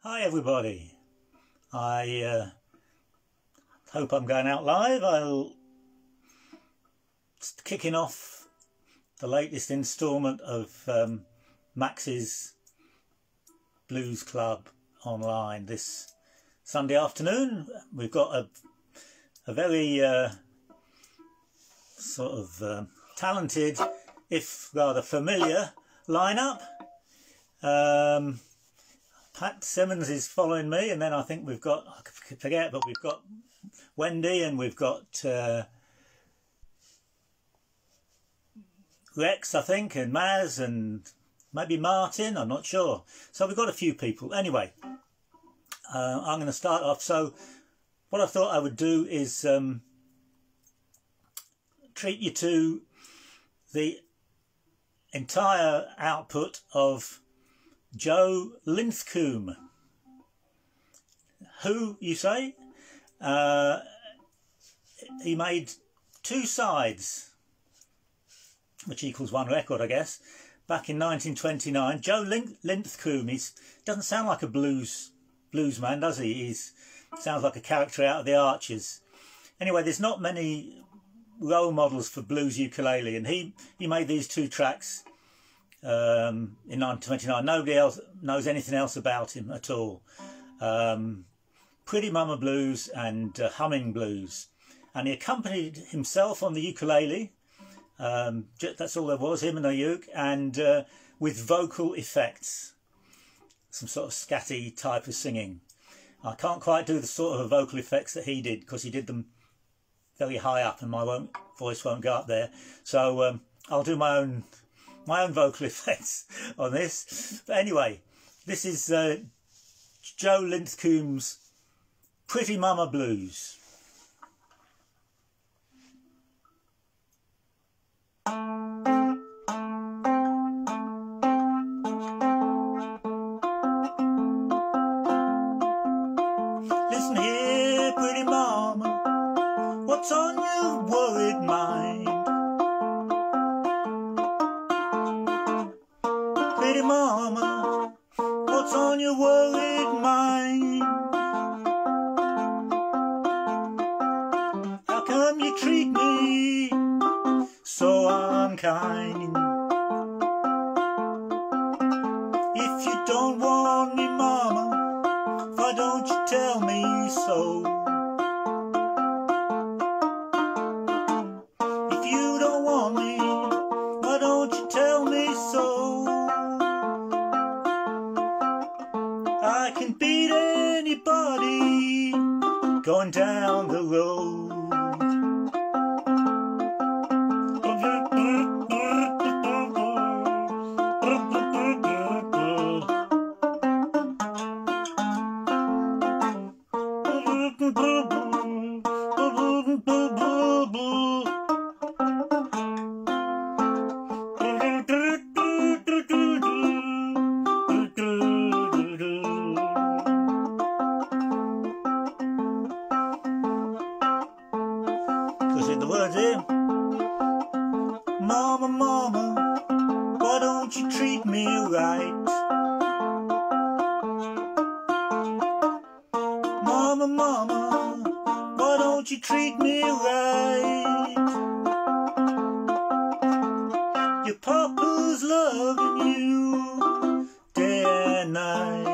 Hi everybody, I hope I'm going out live. I'll kicking off the latest instalment of Max's Blues Club online this Sunday afternoon. We've got a very sort of talented, if rather familiar, lineup. Pat Simmons is following me, and then I think we've got, I forget, but we've got Wendy, and we've got Rex, I think, and Maz, and maybe Martin, I'm not sure. So we've got a few people. Anyway, I'm going to start off. So what I thought I would do is treat you to the entire output of Joe Linthcombe. Who, you say? He made 2 sides, which equals 1 record, I guess, back in 1929. Joe Linthcombe, he doesn't sound like a blues man, does he? He sounds like a character out of the Archers. Anyway, there's not many role models for blues ukulele, and he made these 2 tracks in 1929. Nobody else knows anything else about him at all. Pretty Mama Blues and Humming Blues, and he accompanied himself on the ukulele. That's all there was, him and the uke, and with vocal effects, some sort of scatty type of singing. I can't quite do the sort of vocal effects that he did, because he did them very high up and my voice won't go up there, so I'll do my own vocal effects on this. But anyway, this is Joe Linthcombe's Pretty Mama Blues. Listen here, pretty mama, what's on your worried mind? Pretty mama, what's on your worried mind? How come you treat me so unkind? If you don't want me, mama, why don't you tell me so? If you don't want me, why don't you tell me so? I can beat anybody going down the road. The words here. Mama, mama, why don't you treat me right? Mama, mama, why don't you treat me right? Your papa's loving you day and night.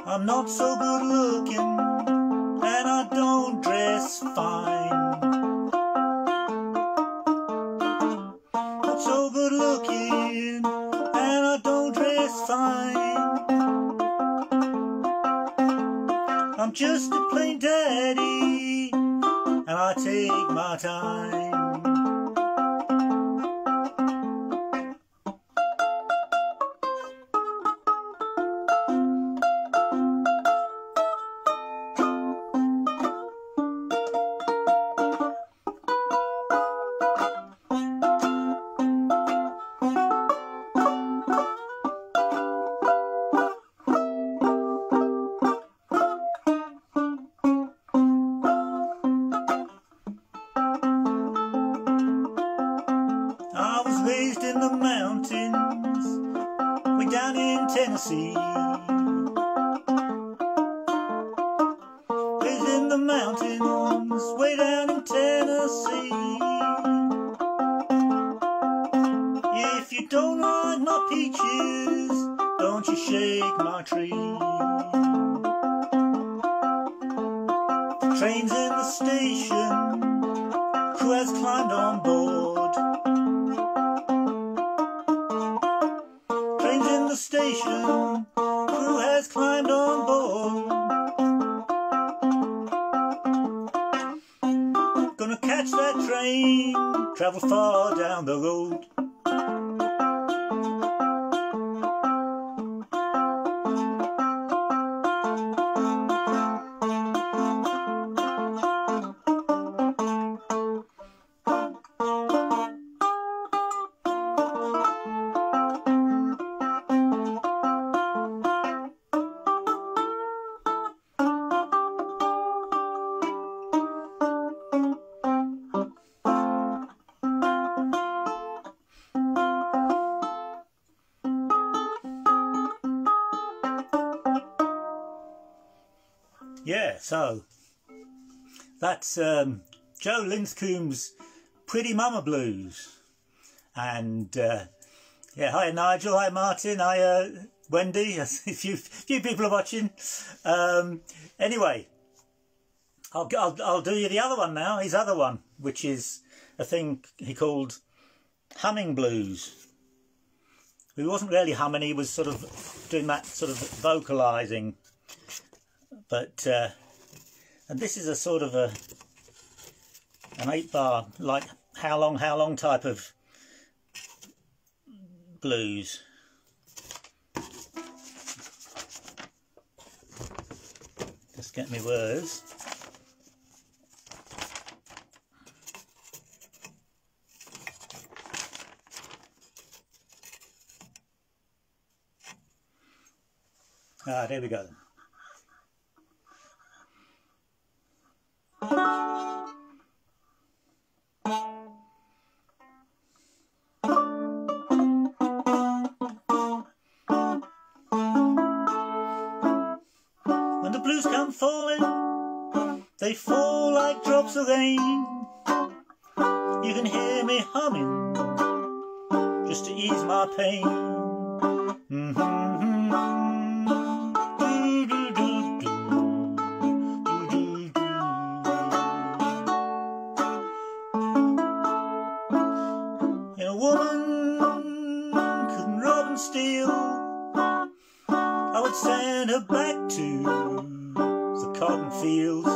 I'm not so good looking, and I don't dress fine. Not so good looking, and I don't dress fine. I'm just a plain daddy, and I take my time. raised in the mountains, way down in Tennessee. Lives in the mountains way down in Tennessee. If you don't like my peaches, don't you shake my tree. The train's in the station, crew has climbed on board. Train's in the station, crew has climbed on board. Gonna catch that train, travel far down the road. Yeah, so that's Joe Linthcombe's Pretty Mama Blues. And yeah, hi Nigel, hi Martin, hi Wendy, a few people are watching. Anyway, I'll do you the other one now, his other one, which is a thing he called Humming Blues. He wasn't really humming, he was sort of doing that sort of vocalising. But and this is a sort of an 8-bar, like how long type of blues. Just get me words. Ah, there we go. When the blues come falling, they fall like drops of rain. You can hear me humming just to ease my pain. A woman couldn't rob and steal, I would send her back to the cotton fields.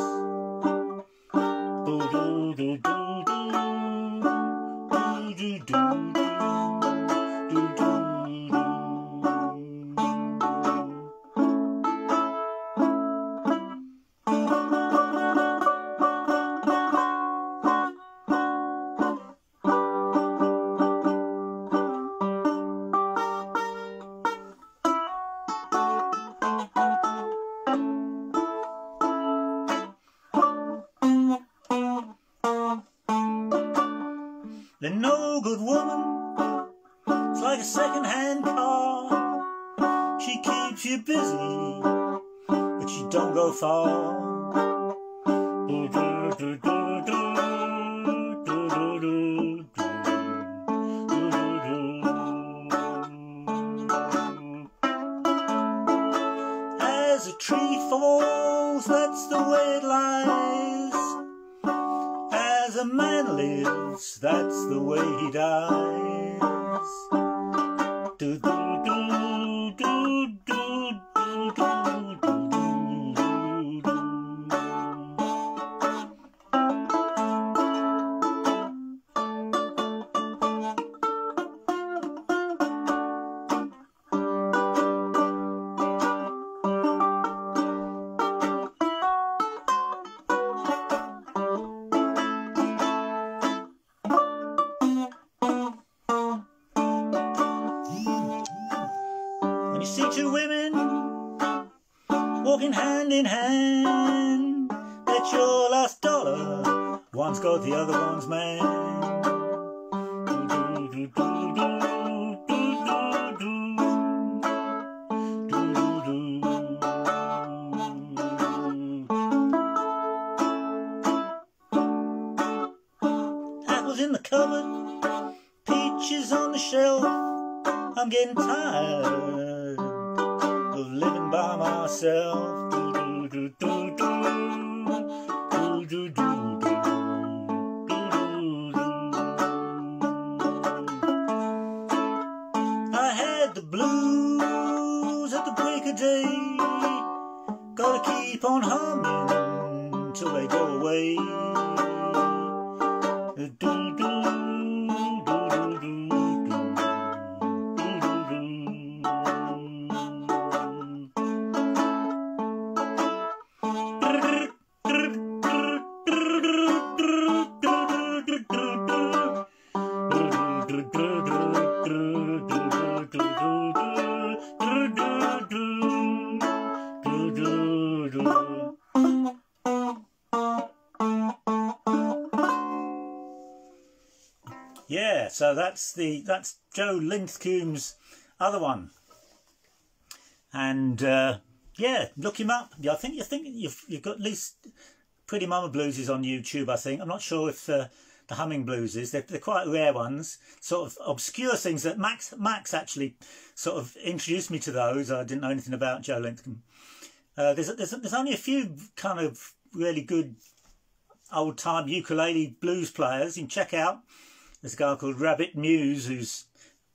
The no good woman, it's like a second-hand car. She keeps you busy, but she don't go far. As a tree falls, that's the way it lies. As a man lives, that's the way he dies. Do, do, do, do, do, do, do, do, do, do. When you see two women walking hand in hand, bet your last dollar one's got the other one's man. apples in the cupboard, peaches on the shelf. I'm getting tired of living by myself. I had the blues at the break of day. Gotta keep on humming till they go away. Yeah, so that's Joe Linthcombe's other one, and yeah, look him up. I think you've got at least Pretty Mama Blues is on YouTube. I think I'm not sure if the Humming Blues is. They're quite rare ones, sort of obscure things that Max actually sort of introduced me to those. I didn't know anything about Joe Linthcombe. There's only a few kind of really good old time ukulele blues players. You can check out. There's a guy called Rabbit Muse who's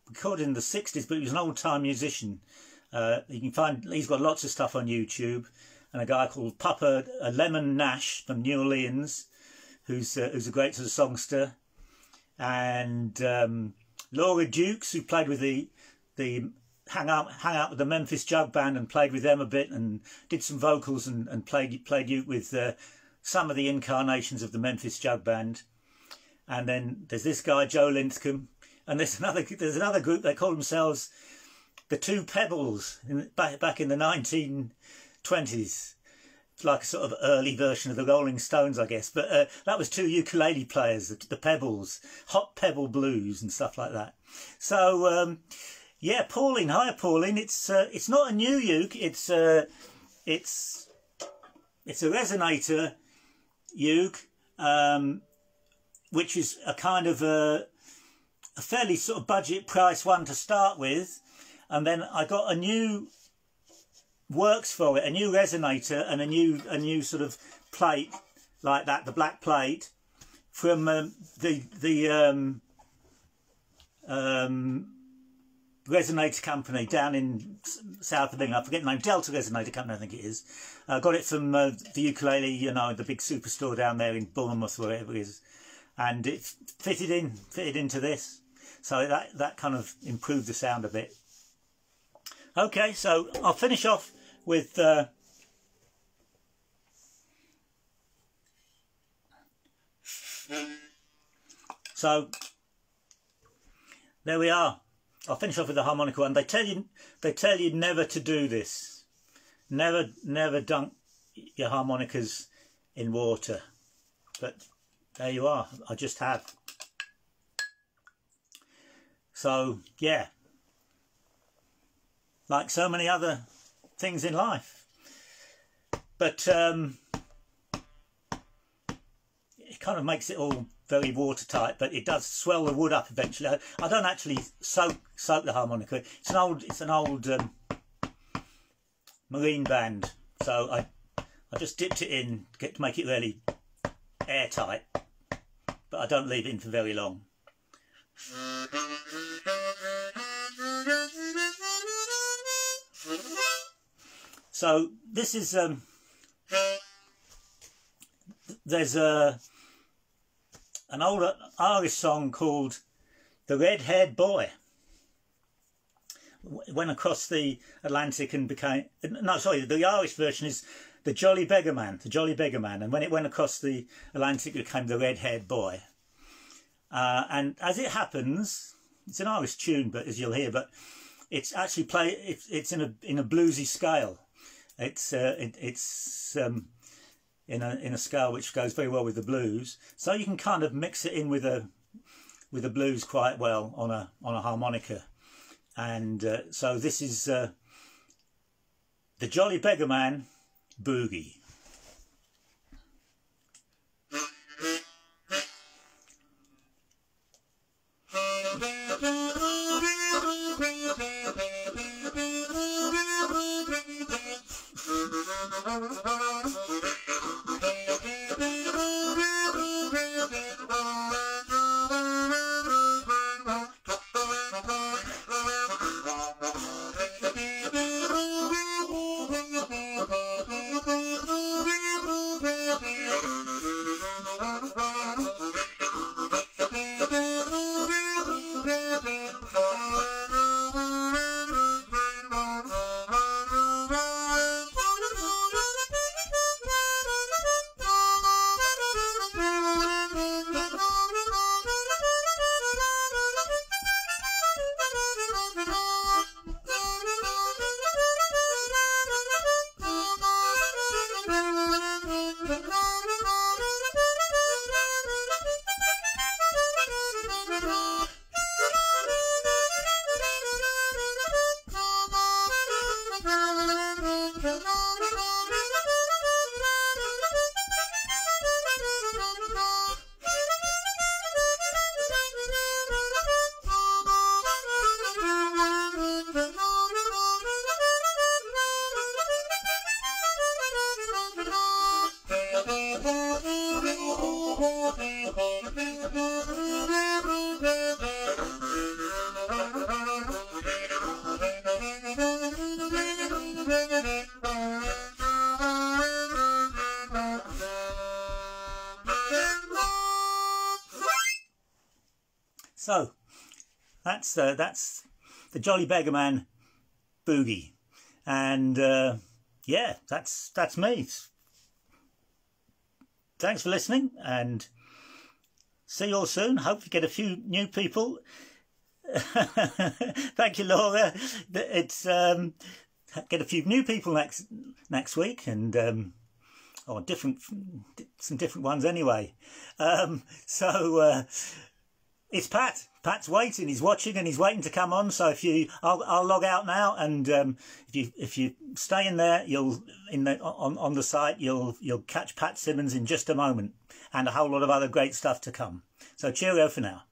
recorded in the 60s, but he was an old-time musician. You can find, he's got lots of stuff on YouTube. And a guy called Papa Lemon Nash from New Orleans, who's a great sort of songster. And Laura Dukes, who played with the hang out with the Memphis Jug Band and played with them a bit and did some vocals and played uke with some of the incarnations of the Memphis Jug Band. And then there's this guy, Joe Linthcombe, and there's another group. They call themselves the Two Pebbles back in the 1920s. It's like a sort of early version of the Rolling Stones, I guess. But that was two ukulele players, the Pebbles, Hot Pebble Blues and stuff like that. So yeah, Pauline, hi Pauline. It's not a new uke. It's a resonator uke. Which is a kind of a fairly sort of budget price one to start with, and then I got a new works for it, a new resonator and a new sort of plate like that, the black plate from the resonator company down in south of England. I forget the name, Delta Resonator Company, I think it is. I got it from the ukulele, you know, the big superstore down there in Bournemouth, wherever it is. And it fitted into this, so that kind of improved the sound a bit. Okay, so I'll finish off with so there we are. I'll finish off with the harmonica one. They tell you never to do this. Never dunk your harmonicas in water, but there you are, I just have. So, yeah. Like so many other things in life. But it kind of makes it all very watertight, but it does swell the wood up eventually. I don't actually soak the harmonica. It's an old marine band. So I just dipped it in to make it really airtight. But I don't leave it in for very long. So this is there's an old Irish song called "The Red-Haired Boy." Went across the Atlantic and became, no, sorry, the Irish version is the Jolly Beggar Man, and when it went across the Atlantic, it became the Red-Haired Boy. And as it happens, it's an Irish tune, but as you'll hear, but it's actually it's in a bluesy scale. It's in a scale which goes very well with the blues, so you can kind of mix it in with the blues quite well on a harmonica. And so this is the Jolly Beggar Man Boogie. So that's the Jolly Beggarman Boogie, and yeah, that's me. Thanks for listening, and see you all soon. Hope you get a few new people. Thank you, Laura. It's get a few new people next week, and or some different ones anyway. So it's Pat. Pat's waiting. He's watching and he's waiting to come on. So I'll log out now, and if you stay in there, on the site you'll catch Pat Simmons in just a moment, and a whole lot of other great stuff to come. So cheerio for now.